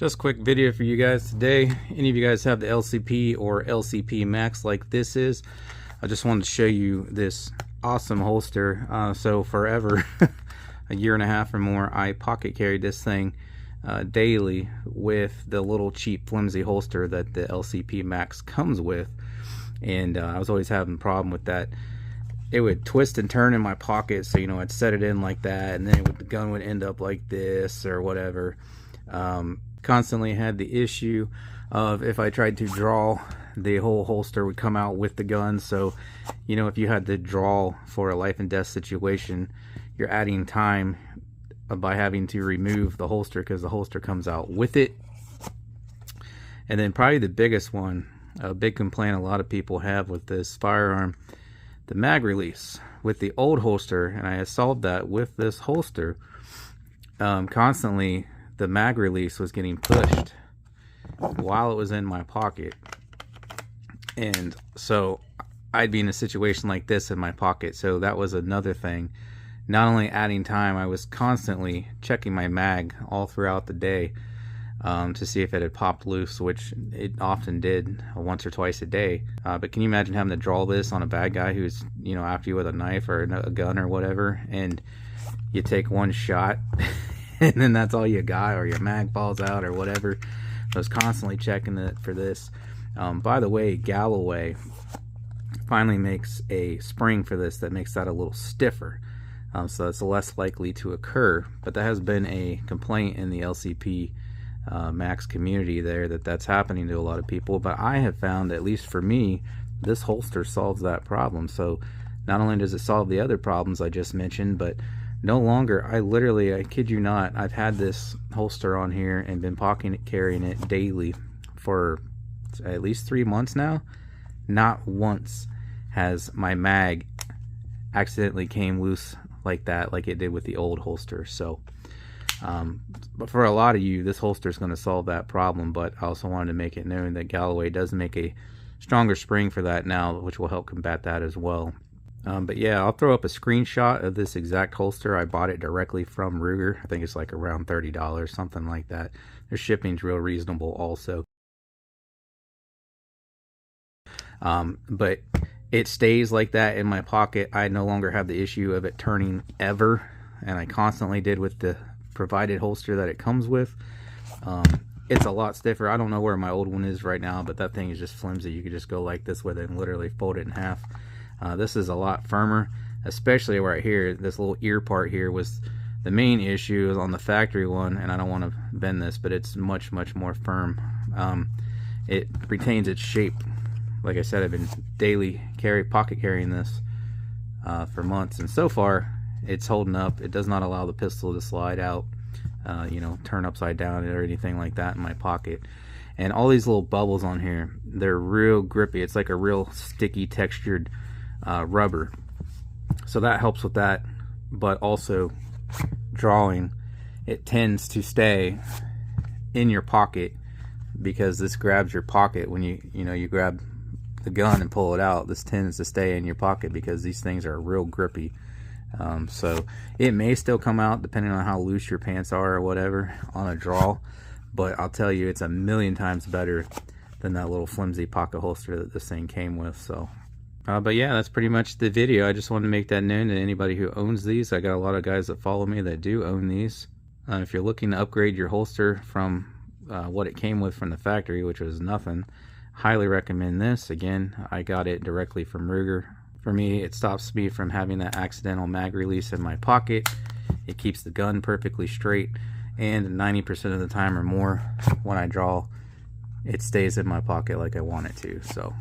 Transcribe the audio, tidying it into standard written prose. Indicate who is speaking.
Speaker 1: Just a quick video for you guys today. Any of you guys have the LCP or lcp-max like this is? I just wanted to show you this awesome holster. So forever, a year and a half or more, I pocket carried this thing daily with the little cheap flimsy holster that the lcp-max comes with. And I was always having a problem with that. It would twist and turn in my pocket, so I'd set it in like that, and then the gun would end up like this or whatever. Constantly had the issue of if I tried to draw, the whole holster would come out with the gun. So if you had to draw for a life and death situation, you're adding time by having to remove the holster because the holster comes out with it. And then probably the biggest one, a big complaint a lot of people have with this firearm, the mag release with the old holster. And I solved that with this holster. Constantly the mag release was getting pushed while it was in my pocket, and so I'd be in a situation like this in my pocket. So that was another thing, not only adding time, I was constantly checking my mag all throughout the day to see if it had popped loose, which it often did once or twice a day. But can you imagine having to draw this on a bad guy who's after you with a knife or a gun or whatever, and you take one shot and then that's all you got, or your mag falls out or whatever. I was constantly checking it for this. By the way, Galloway finally makes a spring for this that makes that a little stiffer, so it's less likely to occur. But that has been a complaint in the LCP max community there, that's happening to a lot of people. But I have found, at least for me, this holster solves that problem. So not only does it solve the other problems I just mentioned, but no longer, I kid you not, I've had this holster on here and been pocket carrying it daily for at least 3 months now. Not once has my mag accidentally came loose like that, like it did with the old holster. So but for a lot of you, this holster is going to solve that problem. But I also wanted to make it known that Galloway does make a stronger spring for that now, which will help combat that as well. But yeah, I'll throw up a screenshot of this exact holster. I bought it directly from Ruger. I think it's like around $30, something like that. Their shipping's real reasonable also. But it stays like that in my pocket. I no longer have the issue of it turning ever, and I constantly did with the provided holster that it comes with. It's a lot stiffer. I don't know where my old one is right now, but that thing is just flimsy. You could just go like this with it and literally fold it in half. This is a lot firmer, especially right here. This little ear part here was the main issue on the factory one, and I don't want to bend this, but it's much more firm. It retains its shape. Like I said, I've been daily pocket carrying this for months, and so far it's holding up. It does not allow the pistol to slide out, turn upside down or anything like that in my pocket. And all these little bubbles on here, they're real grippy. It's like a real sticky textured rubber, so that helps with that. But also drawing, it tends to stay in your pocket because this grabs your pocket when you grab the gun and pull it out. This tends to stay in your pocket because these things are real grippy. So it may still come out depending on how loose your pants are or whatever on a draw, but I'll tell you, it's a million times better than that little flimsy pocket holster that this thing came with. So but yeah, that's pretty much the video. I just wanted to make that known to anybody who owns these. I got a lot of guys that follow me that do own these. If you're looking to upgrade your holster from what it came with from the factory, which was nothing, highly recommend this. Again, I got it directly from Ruger. For me, it stops me from having that accidental mag release in my pocket. It keeps the gun perfectly straight, and 90% of the time or more when I draw, it stays in my pocket like I want it to. So